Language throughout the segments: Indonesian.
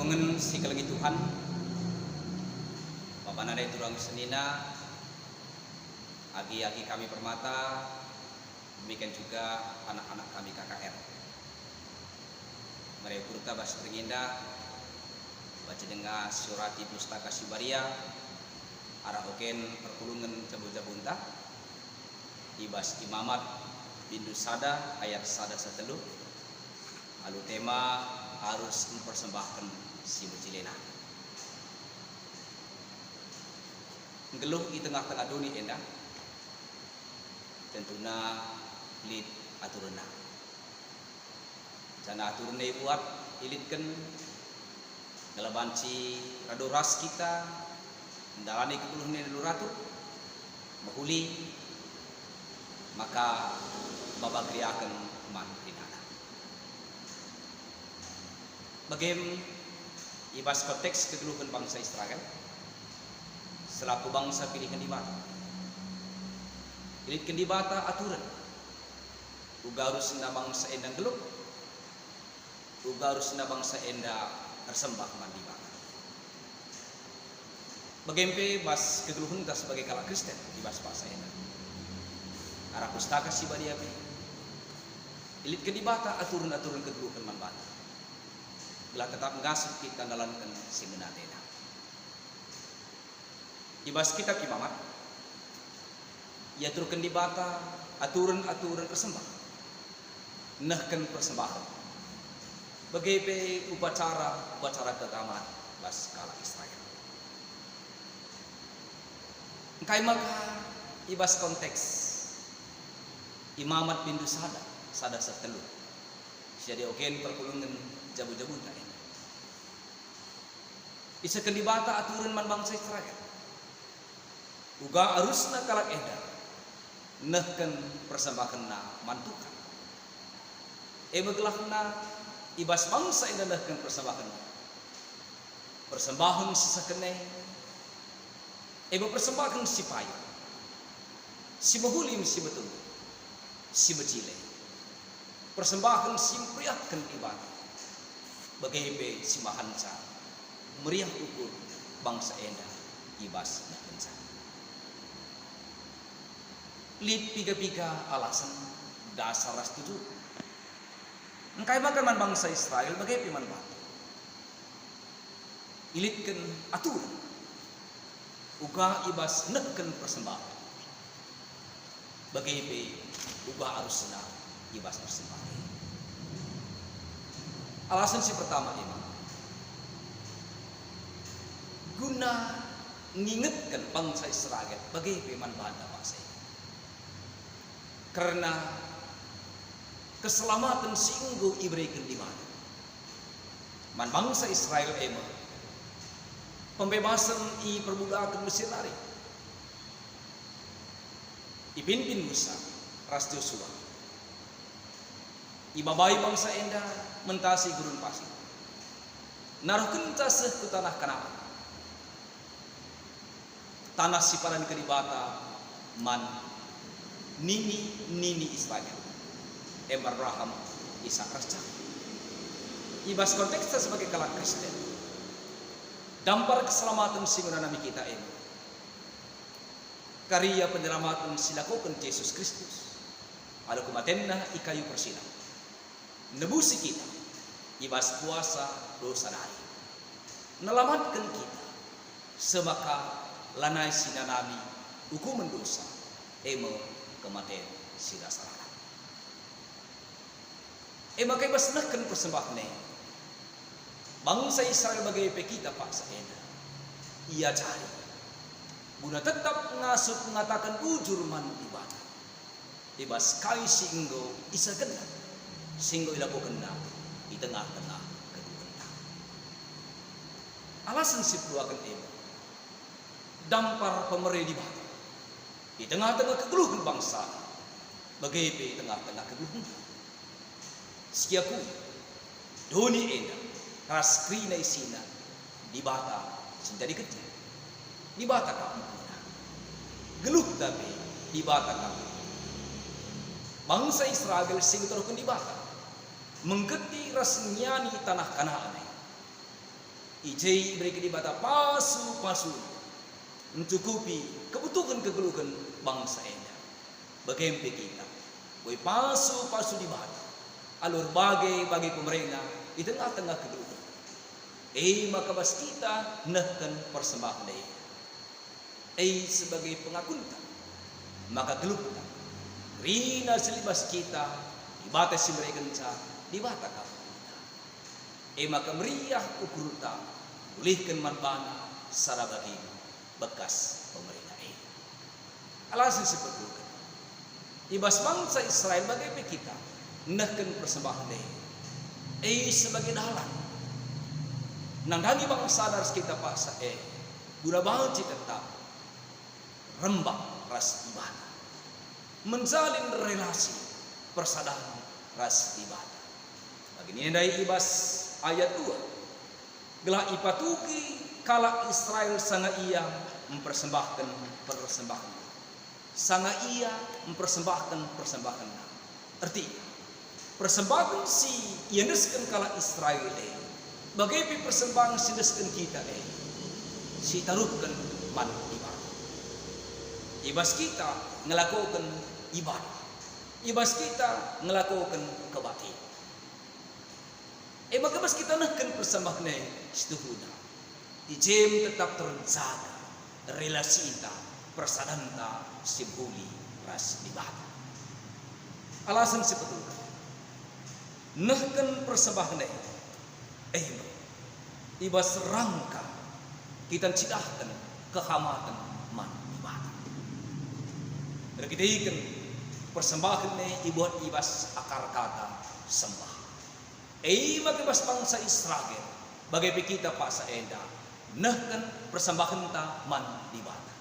Perhungan si kelengi Tuhan, Bapak Nada Turang Senina, agi-agi kami Permata, demikian juga anak-anak kami KKR. Mereka kurta bahasa Teringinda, baca dengar surati pustaka Sibaria, arah oken perkulungan jabu-jabunta, ibas imamat bindu sada ayat sada satelu, lalu tema harus mempersembahkan si Mucilena. Geluh di tengah-tengah dunia endah, tentunya lid aturna. Jana aturna buat ilitkan ngelabanci radoras kita, mendalani kepuluhnya dulu ratu, mahuli, maka babagriakan man dinana. Bagaimana ibas konteks kegeluhan bangsa Israel selaku bangsa pilihan di bata. Ilitkan di bata aturan. Uga harus na bangsa endang geluk. Uga harus na bangsa enda tersembah man di bata. Bagaimana bas kegeluhan kita sebagai kala Kristen di bas bahasa endang. Arah pustaka si badiapi. Ilitkan di bata aturan-aturan kegeluhan man bata. Belah tetap ngasuh kita dalamkan si menatena. Ibas kitab imamat, ia turkan di bata aturan-aturan persembah, nahkan persembahan. Bagaimana upacara keagamaan bas kala Israel. Engkai maka ibas konteks imamat bindu sada setelu. Jadi oken perkulungan jabu-jabu tak ini. Isa kendibata aturan man bangsa Israel. Uga arusna kalak eda. Nahkan persembahan na mantukan. Begelahna ibas bangsa eda nahkan persembahan. Persembahan sesakene. Persembahan si payu. Si mahulim si betul. Si becile. Persembahan si meriahkan ibadah. Bagaimana si mahanca meriah ukur bangsa enda ibas na pensa. Lid piga-piga alasan dasar setuju. Engkai makan man bangsa Israel bagaimana man batu. Ilitkan aturan. Uga ibas neken persembahan. Bagaimana uga arusna ibas persembahan. Alasan si pertama ini guna mengingatkan bangsa Israel bagaimana banda bangsa ini. Karena keselamatan singgo iberikan di mana. Man bangsa Israel emang pembebasan perbudakan Mesir lari. Dipimpin Musa, Ras Joshua. Ibabai bangsa enda mentasi gurun pasir. Naruhkan taseh ke tanah Kanaan. Tanah siparan keribata man nini Israel. Abraham, Ishak, Raja. Ibas konteksnya sebagai kala Kristen. Dampar keselamatan singunanami kita ini. Karya penyelamatan silakukan Yesus Kristus. Ada kematenna ikayu persilang. Nebusi kita ibas puasa dosa nari nelamatkan kita semaka lanai sinanami hukuman dosa kematian sida sarana makai basnahkan persembahne bangsa Israel bagai kita paksa ena ia cari guna tetap ngasup mengatakan ujur man ibadah ibas kali singgo isa kena singgo ilakukan na di tengah-tengah kedua. Alasan si peluakan ini dampar pemerintah di bawah di tengah-tengah kegeluhan bangsa bagaimana di tengah-tengah kegeluhan sekiaku doni ena raskrina isina di bata jadi kecil di bata kamu geluh tapi di bata kamu bangsa Israel sing terukun di bata mengerti rasnyani tanah Kanaan Ijai beri kedibata pasu mencukupi kebutuhan kegeluhan bangsa enda. Bagempe kita, boy pasu dibata. Alur bagi pemerintah di tengah-tengah kegeluhan. Maka bas kita nahkan persembahan deh. Sebagai pengakuntan, maka geluhkan. Rina selibas kita dibata si mereka dibata kamu. Maka meriah ukurta ulihkan manbana sarabagi bekas pemerintah alasan seperti itu. Ibas bangsa Israel bagaimana kita nahkan persembahan deh. Sebagai dalan nandangi bangsa daras kita paksa guna banget tetap rembang ras ibadah menjalin relasi persadaran ras ibadah. Begini dari ibas ayat 2. Gelah ipatuki kala Israel sanga ia mempersembahkan persembahan. Sanga ia mempersembahkan persembahan. Artinya persembahan si yeneskan kala Israel bagaimana persembahan si deskan kita si taruhkan man ibadah. Ibas kita ngelakukan ibadah. Ibas kita ngelakukan kebaktian. Maka bas kita nahkan persembahan setuhuna. Ijem tetap terjaga relasi kita persadanta sibuli ras ibadah. Alasan seperti itu. Nahkan persembahan ibas rangka kita cidahkan kehamatan man ibadah. Dan kita ikan persembahan ibuat ibas akar kata sembah. Maka bas bangsa Israel bagaimana kita paksa enda nahkan persembahan ta man ibadah.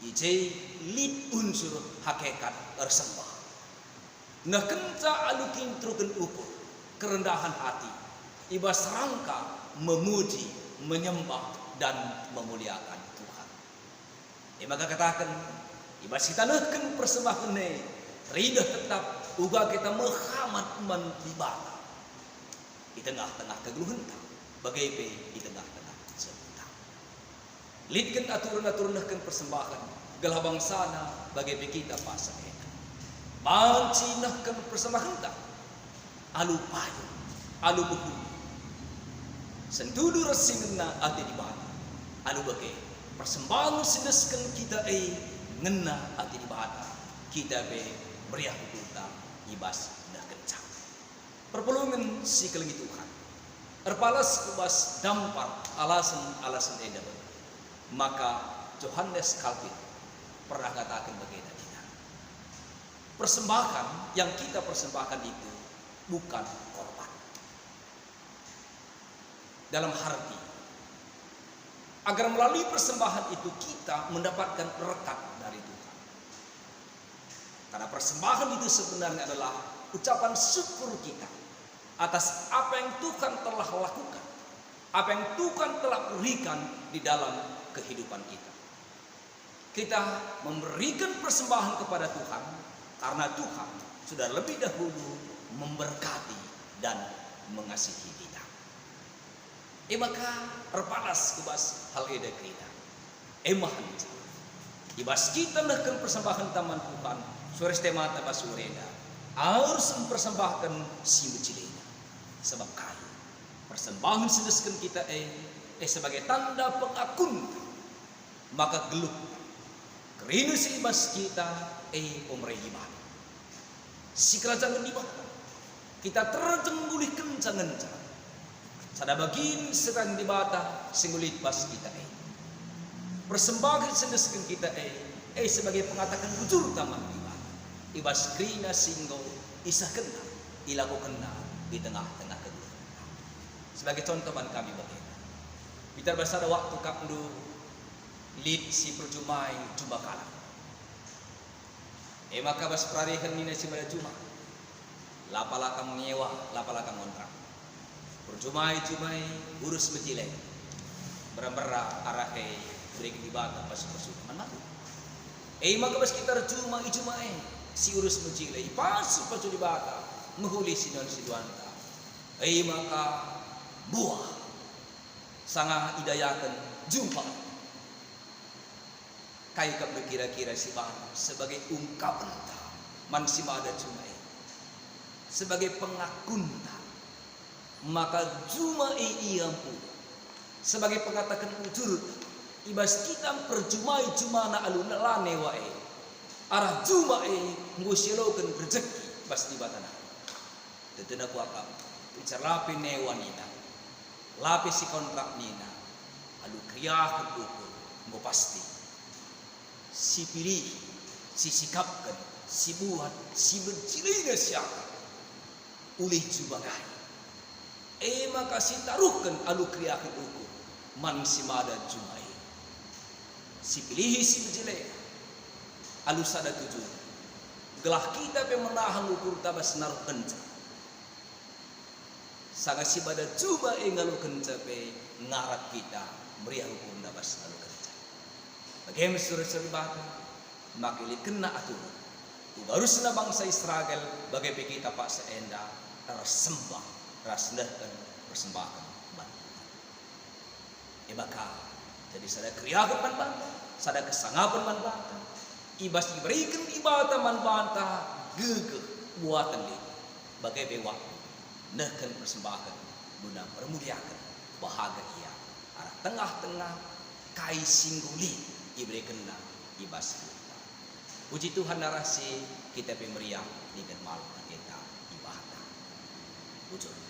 Ije lid unsur hakikat bersembah. Nahkan ta alukin truken ukur kerendahan hati. Ibas rangka memuji, menyembah dan memuliakan Tuhan. Maka katakan ibas kita nahkan persembahan ridah tetap uga kita menghamat man ibadah. Di tengah-tengah kegeluhan bagaimana di tengah-tengah sebutan. Lidkan aturan-aturan nahkan persembahan gelah bangsana bagaimana kita pasang banci nahkan persembahan alu payu alu buku sentudu rasingna ati di bata alu bagai persembahan sedeskan kita ngena ati di bata kita beriah kita ibas perpulungan si kelengi Tuhan. Erpalas kubas dampar alasan edan. Maka Johannes Calvin pernah katakan begini kita. Persembahan yang kita persembahkan itu bukan korban. Dalam arti agar melalui persembahan itu kita mendapatkan berkat dari Tuhan. Karena persembahan itu sebenarnya adalah ucapan syukur kita atas apa yang Tuhan telah lakukan, apa yang Tuhan telah berikan di dalam kehidupan kita. Kita memberikan persembahan kepada Tuhan karena Tuhan sudah lebih dahulu memberkati dan mengasihi kita. Maka terpanas kubas hal eda kita. Emahan ibas kita nahkan persembahan taman Tuhan sores temata basureda harus mempersembahkan si becilena. Sebab kaya persembahan sedeskan kita sebagai tanda pengakun maka geluh kerina si ibas kita pemerintah si kerajaan di bawah kita terjeng boleh kencang sada bagin serang di bata singulit pas kita persembahan sedeskan kita sebagai pengatakan bujur taman ibas kerina singgo isah kena ilakukan di tengah-tengah kegeluhan. Sebagai contoh man kami begini. Kita bahasa ada waktu kapnu lid si perjumai jumpa kala. Maka bas prarihan nina si pada juma. Lapalakam nyewa, lapalakam kontrak. Perjumai urus becile. Berambara arahe beri di bata pas pasuk man malu. Maka bas kita juma si urus becile pas pasuk di bata. Menghuli sinon siduanta. Maka buah sangat hidayakan jumpa kayak berkira-kira si bang sebagai ungkapan man si mada jumai sebagai pengakun maka jumai ia pun sebagai pengatakan ujur ibas kita perjumai cumana alun lane wae arah jumai ngusilokan rezeki bas di batana tetena kuakam bicara lapi newanina lapi si kontrak nina alu kriya kedukur ngo pasti si pilih si sikapkan si buat si bercirinya siapa ulih jubagai maka si taruhkan alu kriya kedukur man si mada jumai si pilih si berjilai alu sada tujuh gelah kita pemenahan ukur tabas naruh kencang sangat si pada coba ngalu kencang pe ngarat kita meriah hukum tabas alu kencang bagaimana surah batu makili kena aturan baru sena bangsa Israel bagai kita pak seenda ras sembah ras dan persembahan maka jadi sada kriyakan man banta sada kesangapan man banta ibas diberikan ibadah man banta gegeh buatan di bagai bewa nahkan persembahan guna permuliakan bahagia arah tengah-tengah kai singguli diberikan ibas kita puji Tuhan narasi kita pemeriah di dermal kita ibadah ujur